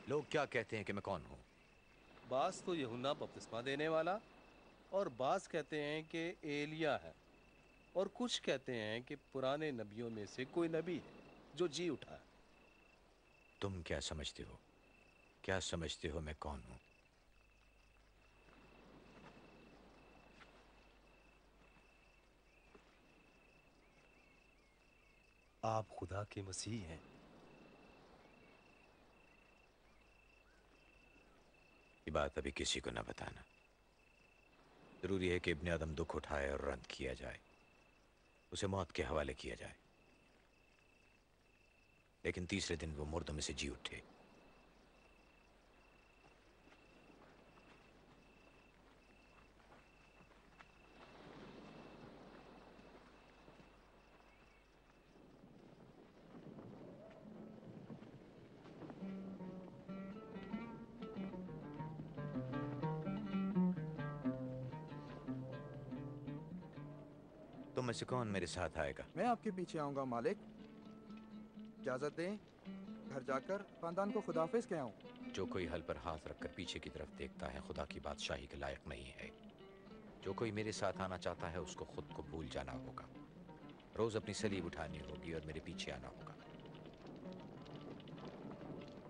لوگ کیا کہتے ہیں کہ میں کون ہوں؟ بعض تو یوحنا بپتسمہ دینے والا، اور بعض کہتے ہیں کہ ایلیا ہے، اور کچھ کہتے ہیں کہ پرانے نبیوں میں سے کوئی نبی ہے جو جی اٹھا ہے۔ تم کیا سمجھتے ہو؟ کیا سمجھتے ہو میں کون ہوں؟ آپ خدا کے مسیح ہیں۔ یہ بات ابھی کسی کو نہ بتانا۔ ضروری ہے کہ ابن آدم دکھ اٹھائے اور رد کیا جائے، اسے موت کے حوالے کیا جائے، لیکن تیسرے دن وہ مردوں میں سے جی اٹھے۔ تم میں سے کون میرے ساتھ آئے گا؟ میں آپ کے پیچھے آؤں گا مالک۔ اجازت دیں گھر جا کر خاندان کو خداحافظ کہاؤں۔ جو کوئی حل پر ہاتھ رکھ کر پیچھے کی طرف دیکھتا ہے خدا کی بادشاہی کے لائق نہیں ہے۔ جو کوئی میرے ساتھ آنا چاہتا ہے اس کو خود کو بھول جانا ہوگا، روز اپنی صلیب اٹھانی ہوگی اور میرے پیچھے آنا ہوگا۔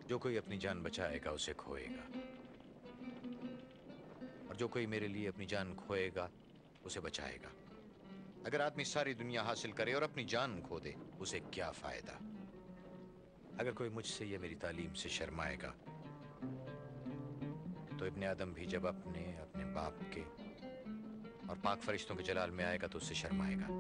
جو کوئی اپنی جان بچائے گا اسے کھوئے گا، اور جو کوئی میرے لیے اپنی جان کھوئے گا اسے بچائے گا۔ اگر آدمی ساری دنیا حاصل کرے اور اپنی جان کھو دے اسے کیا فائدہ؟ اگر کوئی مجھ سے یا میری تعلیم سے شرمائے گا تو ابن آدم بھی جب اپنے باپ کے اور پاک فرشتوں کے جلال میں آئے گا تو اس سے شرمائے گا۔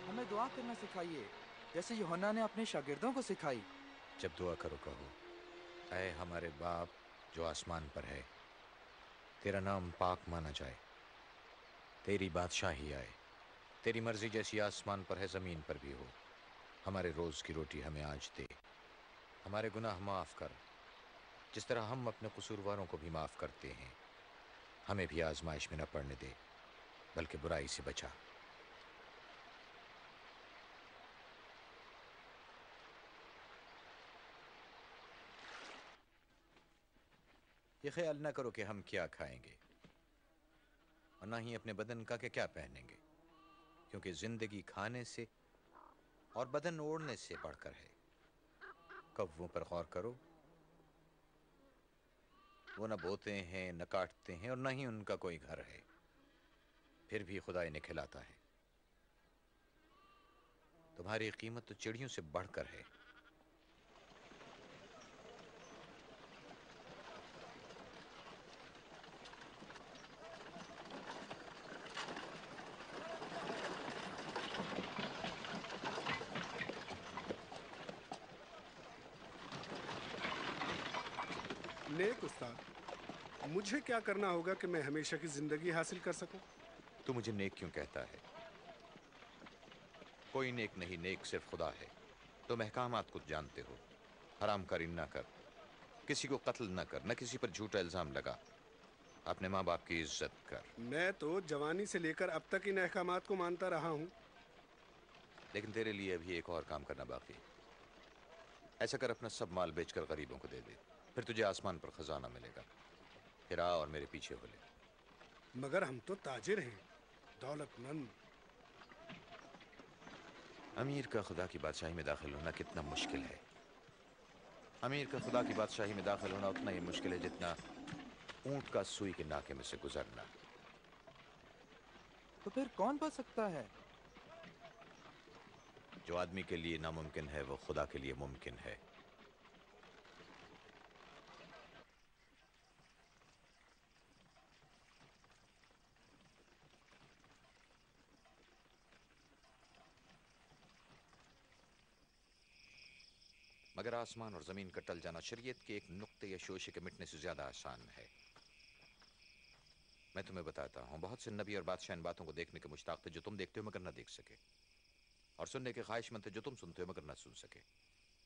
ہمیں دعا کرنا سکھائیے جیسے یوحنا نے اپنے شاگردوں کو سکھائی۔ جب دعا کرو کہو، اے ہمارے باپ جو آسمان پر ہے، تیرا نام پاک مانا جائے، تیری بادشاہی آئے، تیری مرضی جیسی آسمان پر ہے زمین پر بھی ہو۔ ہمارے روز کی روٹی ہمیں آج دے، ہمارے گناہ معاف کر جس طرح ہم اپنے قصورواروں کو بھی معاف کرتے ہیں، ہمیں بھی آزمائش میں نہ پڑنے دے بلکہ برائی سے بچا۔ یہ خیال نہ کرو کہ ہم کیا کھائیں گے، اور نہ ہی اپنے بدن کا کہ کیا پہنیں گے، کیونکہ زندگی کھانے سے اور بدن اوڑھنے سے بڑھ کر ہے۔ کووں پر غور کرو، وہ نہ بوتے ہیں نہ کاٹتے ہیں اور نہ ہی ان کا کوئی گھر ہے، پھر بھی خدا انہیں کھلاتا ہے۔ تمہاری قیمت تو چڑیوں سے بڑھ کر ہے۔ نیک استاد، مجھے کیا کرنا ہوگا کہ میں ہمیشہ کی زندگی حاصل کر سکوں؟ تو مجھے نیک کیوں کہتا ہے؟ کوئی نیک نہیں، نیک صرف خدا ہے۔ تم احکامات کو جانتے ہو، حرام کاری نہ کر، کسی کو قتل نہ کر، نہ کسی پر جھوٹا الزام لگا، اپنے ماں باپ کی عزت کر۔ میں تو جوانی سے لے کر اب تک ان احکامات کو مانتا رہا ہوں۔ لیکن تیرے لیے ابھی ایک اور کام کرنا باقی ہے۔ ایسا کر اپنا سب مال بیچ کر غریبوں کو دے دے، پھر تجھے آسمان پر خزانہ ملے گا۔ پھر آ اور میرے پیچھے ہو لے۔ مگر ہم تو تاجر ہیں، دولت مند۔ امیر کا خدا کی بادشاہی میں داخل ہونا کتنا مشکل ہے۔ امیر کا خدا کی بادشاہی میں داخل ہونا اتنا ہی مشکل ہے جتنا اونٹ کا سوئی کے ناکے میں سے گزرنا۔ تو پھر کون بچ سکتا ہے؟ جو آدمی کے لیے ناممکن ہے وہ خدا کے لیے ممکن ہے۔ مگر آسمان اور زمین کا ٹل جانا شریعت کے ایک نقطے یا شوشے کے مٹنے سے زیادہ آسان ہے۔ میں تمہیں بتاتا ہوں، بہت سے نبی اور بادشاہ ان باتوں کو دیکھنے کے مشتاق تھے جو تم دیکھتے ہو مگر نہ دیکھ سکے۔ اور سننے کے خواہش مند تھے جو تم سنتے ہو مگر نہ سن سکے.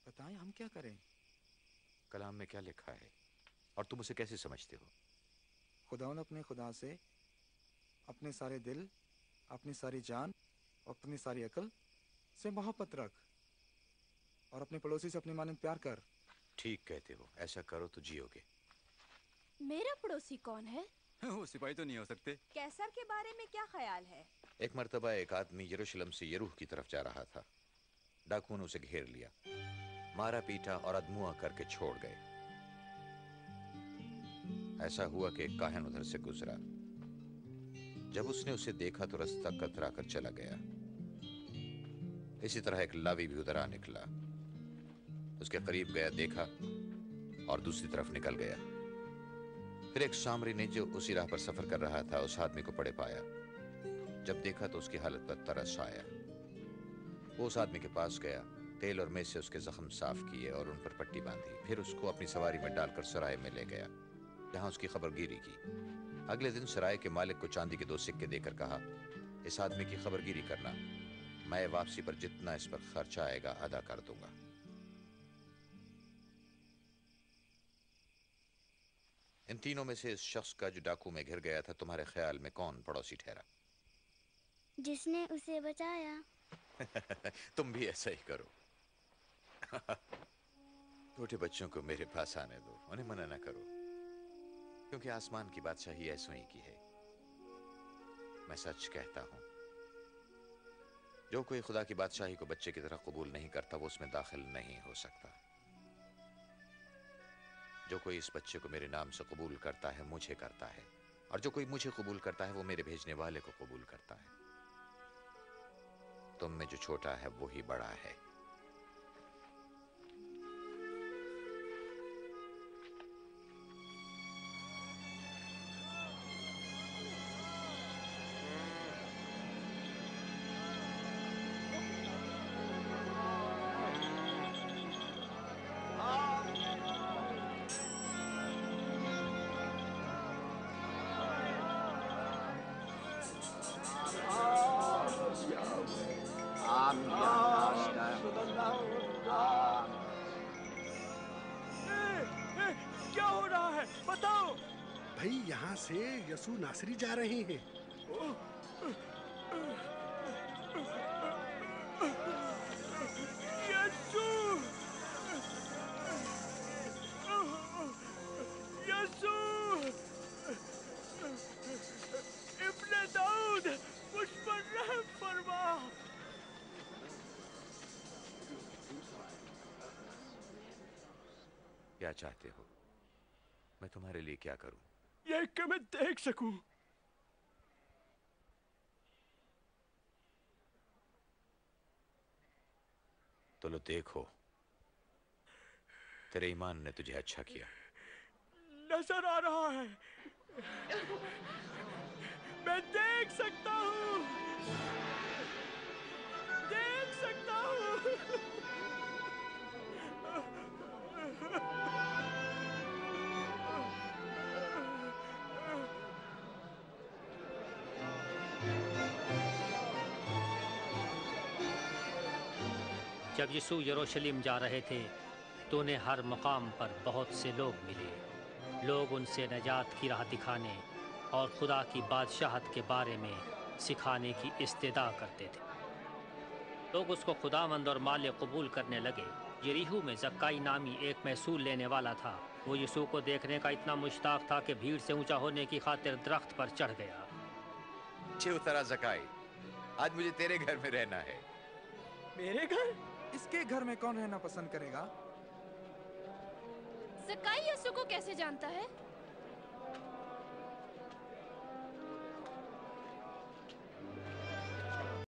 بتائیں ہم کیا کریں؟ کلام میں کیا لکھا ہے اور تم اسے کیسے سمجھتے ہو؟ خداوند اپنے خدا سے اپنے سارے دل، اپنی ساری جان اور اپنی ساری عقل سے محبت رکھ، اور اپنے پڑوسی سے اپنی مانند پیار کر. ٹھیک کہتے ہو، ایسا کرو تو جیو گے. میرا پڑوسی کون ہے؟ وہ سپاہی تو نہیں ہو سکتے. کیسر کے بارے میں کیا خیال ہے؟ ایک مرتبہ ایک آدمی یروشلم سے یروح کی طرف جا رہا تھا. ڈاکوؤں نے اسے گھیر لیا، مارا پیٹا اور ادموا کر کے چھوڑ گئے. ایسا ہوا کہ ایک کاہن ادھر سے گزرا. جب اس نے اسے دیکھا تو رستہ کترا کر چلا گیا. اسی طرح ایک لاوی بھی ادھر آ نکلا. اس کے قریب گیا، دیکھا اور دوسری طرف نکل گیا. پھر ایک سامری نے جو اسی راہ پر سفر کر رہا تھا اس آدمی کو پڑے پایا. جب دیکھا تو اس کی حالت پر ترس آیا. وہ اس آدمی کے پاس گیا، تیل اور میز سے اس کے زخم صاف کیے اور ان پر پٹی باندھی. پھر اس کو اپنی سواری میں ڈال کر سرائے میں لے گیا، جہاں اس کی خبر گیری کی. اگلے دن سرائے کے مالک کو چاندی کے 2 سکے دے کر کہا، اس آدمی کی خبر گیری کرنا، میں واپسی پر جتنا اس پر خرچہ آئے گا ادا کر دوں گا. ان تینوں میں سے اس شخص کا جو ڈاکو میں گھر گیا تھا تمہارے خیال میں کون پڑوسی ٹھہرا؟ جس نے اسے بچایا. تم بھی ایسا ہی کرو. چھوٹے بچوں کو میرے پاس آنے دو، انہیں منع نہ کرو، کیونکہ آسمان کی بادشاہی ایسوں ہی کی ہے. میں سچ کہتا ہوں، جو کوئی خدا کی بادشاہی کو بچے کی طرح قبول نہیں کرتا وہ اس میں داخل نہیں ہو سکتا. جو کوئی اس بچے کو میرے نام سے قبول کرتا ہے مجھے کرتا ہے، اور جو کوئی مجھے قبول کرتا ہے وہ میرے بھیجنے والے کو قبول کرتا ہے. تم میں جو چھوٹا ہے وہی بڑا ہے. کیا ہو رہا ہے بتاؤ؟ بھائی یہاں سے یسوع ناصری جا رہے ہیں. یسوع! یسوع! ابن داؤد مجھ پر رحم فرما. کیا چاہتے ہو؟ میں تمہارے لیے کیا کروں؟ یہ کہ میں دیکھ سکوں. تو لو دیکھو، تیرے ایمان نے تجھے اچھا کیا. نظر آ رہا ہے، میں دیکھ سکتا ہوں، دیکھ سکتا ہوں. جب یسوع یروشلم جا رہے تھے تو انہیں ہر مقام پر بہت سے لوگ ملے. لوگ ان سے نجات کی راہ دکھانے اور خدا کی بادشاہت کے بارے میں سکھانے کی استدعا کرتے تھے. لوگ اس کو خداوند اور مالک قبول کرنے لگے. یریحو میں زکائی نامی ایک محصول لینے والا تھا. وہ یسوع کو دیکھنے کا اتنا مشتاق تھا کہ بھیڑ سے اونچا ہونے کی خاطر درخت پر چڑھ گیا. اچھے اترا زکائی، آج مجھے تیرے گھر میں رہنا ہے. میرے گھر؟ اس کے گھر میں کون رہنا پسند کرے گا؟ زکائی یسوع کو کیسے جانتا ہے؟